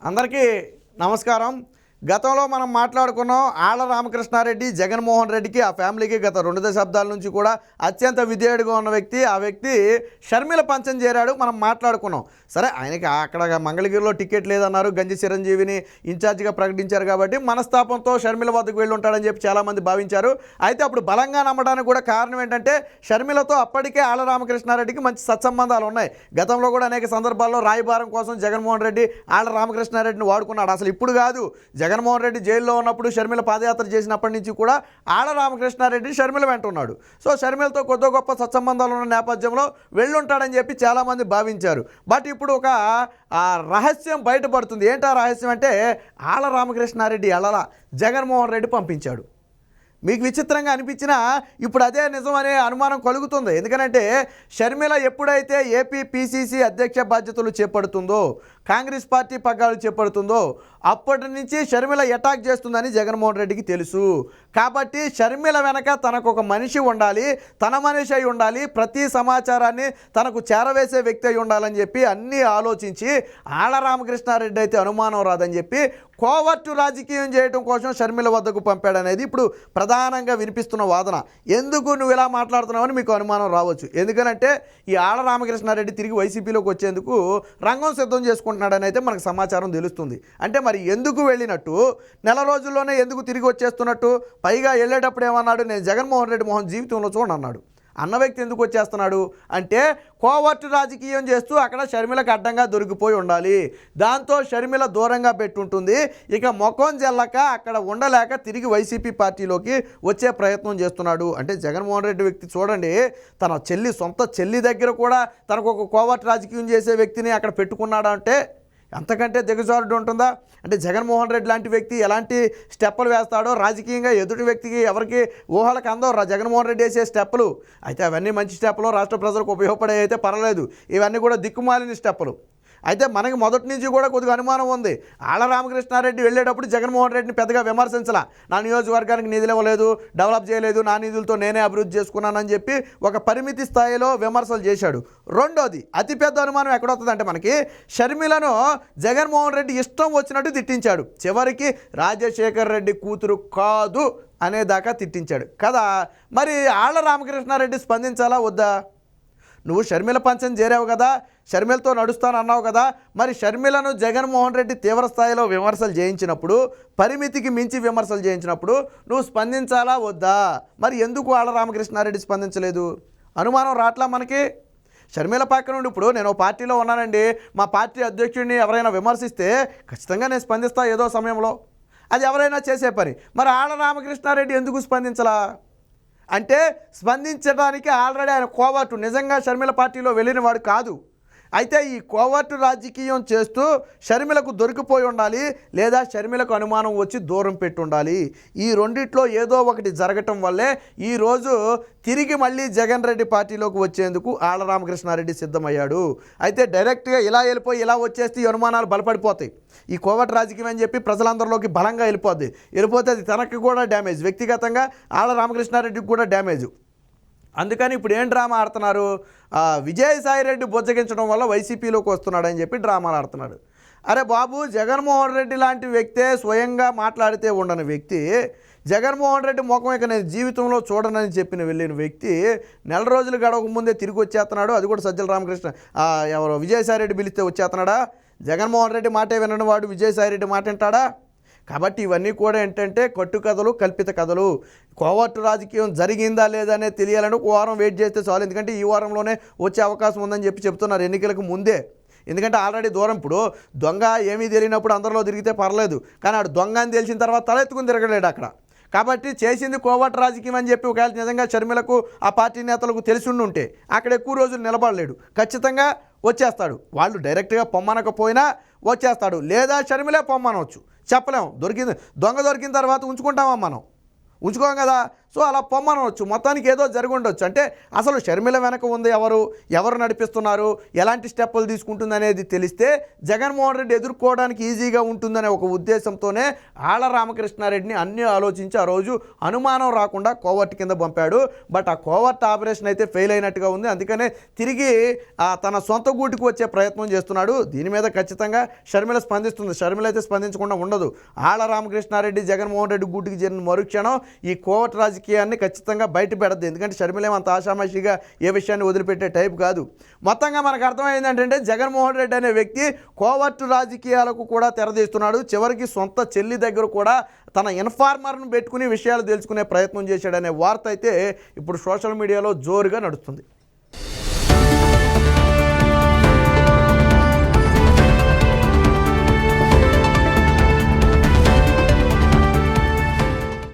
అందరికీ నమస్కారం. గతంలో మనం మాట్లాడుకున్నాం ఆళ్ల రామకృష్ణారెడ్డి జగన్మోహన్ రెడ్డికి ఆ ఫ్యామిలీకి గత 2 దశాబ్దాల నుంచి కూడా అత్యంత విధేయుడిగా ఉన్న వ్యక్తి. ఆ వ్యక్తి షర్మిల పంచం చేరాడు. మనం మాట్లాడుకున్నాం. సరే, ఆయనకి అక్కడ మంగళగిరిలో టికెట్ లేదన్నారు, గంజి చిరంజీవిని ఇన్ఛార్జిగా ప్రకటించారు కాబట్టి మనస్తాపంతో షర్మిల వద్దకు వెళ్ళి ఉంటాడని చెప్పి చాలామంది భావించారు. అయితే అప్పుడు బలంగా నమ్మడానికి కూడా కారణం ఏంటంటే షర్మిలతో అప్పటికే ఆళ్ల రామకృష్ణారెడ్డికి మంచి సత్సంబంధాలు ఉన్నాయి. గతంలో కూడా అనేక సందర్భాల్లో రాయబారం కోసం జగన్మోహన్ రెడ్డి ఆళ్ల రామకృష్ణారెడ్డిని వాడుకున్నాడు. అసలు ఇప్పుడు కాదు, జగన్మోహన్ రెడ్డి జైల్లో ఉన్నప్పుడు షర్మిల పాదయాత్ర చేసినప్పటి నుంచి కూడా ఆళ్ల రామకృష్ణారెడ్డి షర్మిల వెంట ఉన్నాడు. సో షర్మిలతో కొద్ది గొప్ప సత్సంబంధాలు ఉన్న నేపథ్యంలో వెళ్ళుంటాడని చెప్పి చాలామంది భావించారు. బట్ ఇప్పుడు ఒక రహస్యం బయటపడుతుంది. ఏంటా రహస్యం అంటే ఆళ్ల రామకృష్ణారెడ్డి ఎళ్ళలా జగన్మోహన్ రెడ్డి పంపించాడు. మీకు విచిత్రంగా అనిపించినా ఇప్పుడు అదే నిజం అనే అనుమానం కలుగుతుంది. ఎందుకంటే షర్మిల ఎప్పుడైతే ఏపీ పిసిసి అధ్యక్ష బాధ్యతలు చేపడుతుందో, కాంగ్రెస్ పార్టీ పగ్గాలు చేపడుతుందో అప్పటి నుంచి షర్మిల అటాక్ చేస్తుందని జగన్మోహన్ రెడ్డికి తెలుసు. కాబట్టి షర్మిల వెనక తనకు ఒక మనిషి ఉండాలి, తన మనిషి అయి ఉండాలి, ప్రతి సమాచారాన్ని తనకు చేరవేసే వ్యక్తి అయి ఉండాలని చెప్పి అన్నీ ఆలోచించి ఆళ్ల రామకృష్ణారెడ్డి అయితే అనుమానం రాదని చెప్పి కోవర్టు రాజకీయం చేయడం కోసం షర్మిల వద్దకు పంపాడనేది ఇప్పుడు ప్రధానంగా వినిపిస్తున్న వాదన. ఎందుకు నువ్వు ఇలా మాట్లాడుతున్నావని మీకు అనుమానం రావచ్చు. ఎందుకనంటే ఈ ఆళ్ల రామకృష్ణారెడ్డి తిరిగి వైసీపీలోకి వచ్చేందుకు రంగం సిద్ధం చేసుకుంటున్నాడని అయితే మనకు సమాచారం తెలుస్తుంది. అంటే మరి ఎందుకు వెళ్ళినట్టు, నెల రోజుల్లోనే ఎందుకు తిరిగి వచ్చేస్తున్నట్టు, పైగా వెళ్ళేటప్పుడు ఏమన్నాడు, నేను జగన్మోహన్ రెడ్డి మోహన్ జీవితంలో చూడన్నాడు అన్న వ్యక్తి ఎందుకు వచ్చేస్తున్నాడు అంటే కోవర్టు రాజకీయం చేస్తూ అక్కడ షర్మిలకు అడ్డంగా దొరికిపోయి ఉండాలి, దాంతో షర్మిల దూరంగా పెట్టుంటుంది, ఇక మొఖం జల్లక అక్కడ ఉండలేక తిరిగి వైసీపీ పార్టీలోకి వచ్చే ప్రయత్నం చేస్తున్నాడు. అంటే జగన్మోహన్ రెడ్డి వ్యక్తి చూడండి, తన సొంత చెల్లి దగ్గర కూడా తనకు ఒక కోవర్టు రాజకీయం చేసే వ్యక్తిని అక్కడ పెట్టుకున్నాడు అంటే అంతకంటే దిగజారుడు ఉంటుందా? అంటే జగన్మోహన్ రెడ్డి లాంటి వ్యక్తి ఎలాంటి స్టెప్పులు వేస్తాడో రాజకీయంగా ఎదుటి వ్యక్తికి ఎవరికి ఊహలకు అందవు జగన్మోహన్ రెడ్డి వేసే స్టెప్పులు. అయితే అవన్నీ మంచి స్టెప్పులు, రాష్ట్ర ప్రజలకు ఉపయోగపడే అయితే పర్వాలేదు. ఇవన్నీ కూడా దిక్కుమాలిన స్టెప్పులు. అయితే మనకి మొదటి నుంచి కూడా కొద్దిగా అనుమానం ఉంది. ఆళ్ల రామకృష్ణారెడ్డి వెళ్ళేటప్పుడు జగన్మోహన్ రెడ్డిని పెద్దగా విమర్శించలా. నా నియోజకవర్గానికి నిధులు ఇవ్వలేదు, డెవలప్ చేయలేదు, నా నిధులతో నేనే అభివృద్ధి చేసుకున్నానని చెప్పి ఒక పరిమితి స్థాయిలో విమర్శలు చేశాడు. రెండోది అతిపెద్ద అనుమానం ఎక్కడొస్తుందంటే మనకి షర్మిలను జగన్మోహన్ రెడ్డి ఇష్టం వచ్చినట్టు తిట్టించాడు. చివరికి రాజశేఖర్ రెడ్డి కూతురు కాదు అనేదాకా తిట్టించాడు కదా. మరి ఆళ్ల రామకృష్ణారెడ్డి స్పందించాలా వద్దా? నువ్వు షర్మిల పంచం చేరావు కదా, షర్మిలతో నడుస్తాను అన్నావు కదా, మరి షర్మిలను జగన్మోహన్ రెడ్డి తీవ్ర స్థాయిలో విమర్శలు చేయించినప్పుడు, పరిమితికి మించి విమర్శలు చేయించినప్పుడు నువ్వు స్పందించాలా వద్దా? మరి ఎందుకు ఆళ్ల రామకృష్ణారెడ్డి స్పందించలేదు? అనుమానం రాట్లా మనకి? షర్మిల పక్క నుండి ఇప్పుడు నేను పార్టీలో ఉన్నానండి, మా పార్టీ అధ్యక్షుడిని ఎవరైనా విమర్శిస్తే ఖచ్చితంగా నేను స్పందిస్తా ఏదో సమయంలో, అది ఎవరైనా చేసే పని. మరి ఆళ్ల రామకృష్ణారెడ్డి ఎందుకు స్పందించలా అంటే స్పందించడానికి ఆల్రెడీ ఆయన కోవర్టు, నిజంగా షర్మిల పార్టీలో వెళ్ళిన వాడు కాదు. అయితే ఈ కోవర్టు రాజకీయం చేస్తూ షర్మిలకు దొరికిపోయి ఉండాలి, లేదా షర్మిలకు అనుమానం వచ్చి దూరం పెట్టి ఉండాలి. ఈ రెండిట్లో ఏదో ఒకటి జరగటం వల్లే ఈరోజు తిరిగి మళ్ళీ జగన్ రెడ్డి పార్టీలోకి వచ్చేందుకు ఆళ్ల రామకృష్ణారెడ్డి సిద్ధమయ్యాడు. అయితే డైరెక్ట్గా ఇలా వెళ్ళిపోయి ఇలా వచ్చేస్తే ఈ అనుమానాలు బలపడిపోతాయి. ఈ కోవర్టు రాజకీయం అని చెప్పి ప్రజలందరిలోకి బలంగా వెళ్ళిపోతే అది తనకు కూడా డ్యామేజ్, వ్యక్తిగతంగా ఆళ్ల రామకృష్ణారెడ్డికి కూడా డ్యామేజ్. అందుకని ఇప్పుడు ఏం డ్రామా ఆడుతున్నారు, విజయసాయిరెడ్డి బుజ్జగించడం వల్ల వైసీపీలోకి వస్తున్నాడని చెప్పి డ్రామాలు ఆడుతున్నాడు. అరే బాబు, జగన్మోహన్ రెడ్డి లాంటి వ్యక్తే స్వయంగా మాట్లాడితే ఉండని వ్యక్తి, జగన్మోహన్ రెడ్డి ముఖం ఇక నేను జీవితంలో చూడనని చెప్పిన వెళ్ళిన వ్యక్తి నెల రోజులు గడవక ముందే తిరిగి వచ్చేస్తున్నాడు. అది కూడా సజ్జల రామకృష్ణ ఎవరో విజయసాయిరెడ్డి పిలిస్తే వచ్చేస్తున్నాడా? జగన్మోహన్ రెడ్డి మాటే వినని వాడు విజయసాయిరెడ్డి మాట వింటాడా? కాబట్టి ఇవన్నీ కూడా ఏంటంటే కట్టుకథలు, కల్పిత కథలు. కోవర్టు రాజకీయం జరిగిందా లేదా అనేది తెలియాలని ఒక వారం వెయిట్ చేస్తే చాలు. ఎందుకంటే ఈ వారంలోనే వచ్చే అవకాశం ఉందని చెప్తున్నారు ఎన్నికలకు ముందే. ఎందుకంటే ఆల్రెడీ దూరం, ఇప్పుడు దొంగ ఏమీ తెలియనప్పుడు అందరిలో తిరిగితే పర్లేదు, కానీ ఆడు దొంగ అని తెలిసిన తర్వాత తలెత్తుకుని తిరగలేడు అక్కడ. కాబట్టి చేసింది కోవర్టు రాజకీయం అని చెప్పి ఒకవేళ నిజంగా షర్మిలకు ఆ పార్టీ నేతలకు తెలిసి ఉంటే అక్కడ ఎక్కువ రోజులు నిలబడలేడు, ఖచ్చితంగా వచ్చేస్తాడు. వాళ్ళు డైరెక్ట్గా పొమ్మనకపోయినా వచ్చేస్తాడు, లేదా షర్మిలే పొమ్మనవచ్చు, చెప్పలేము. దొంగ దొరికిన తర్వాత ఉంచుకుంటామా మనం? ఉంచుకోం కదా. సో అలా పొమ్మనవచ్చు, మొత్తానికి ఏదో జరిగి ఉండొచ్చు. అంటే అసలు షర్మిల వెనక ఉంది ఎవరు నడిపిస్తున్నారు, ఎలాంటి స్టెప్పులు తీసుకుంటుంది అనేది తెలిస్తే జగన్మోహన్ రెడ్డి ఎదుర్కోవడానికి ఈజీగా ఉంటుందనే ఒక ఉద్దేశంతోనే ఆళ్ల రామకృష్ణారెడ్డిని అన్నీ ఆలోచించి ఆ రోజు అనుమానం రాకుండా కోవర్ట్ కింద పంపాడు. బట్ ఆ కోవర్ట్ ఆపరేషన్ అయితే ఫెయిల్ అయినట్టుగా ఉంది. అందుకనే తిరిగి తన సొంత గూటికి వచ్చే ప్రయత్నం చేస్తున్నాడు. దీని మీద ఖచ్చితంగా షర్మిల స్పందిస్తుంది. షర్మిల అయితే స్పందించకుండా ఉండదు. ఆళ్ల రామకృష్ణారెడ్డి జగన్మోహన్ రెడ్డి గూటికి చేరిన మరుక్షణం ఈ కోవర్ట్ రాజకీయాన్ని ఖచ్చితంగా బయట పెడద్దు. ఎందుకంటే షర్మిల ఏమంత ఆషామాషిగా ఏ విషయాన్ని వదిలిపెట్టే టైప్ కాదు. మొత్తంగా మనకు అర్థమైంది ఏంటంటే జగన్మోహన్ రెడ్డి అనే వ్యక్తి కోవర్ట్ రాజకీయాలకు కూడా తెరదీస్తున్నాడు. చివరికి సొంత చెల్లి దగ్గర కూడా తన ఇన్ఫార్మర్ను పెట్టుకుని విషయాలు తెలుసుకునే ప్రయత్నం చేశాడనే వార్త అయితే ఇప్పుడు సోషల్ మీడియాలో జోరుగా నడుస్తుంది.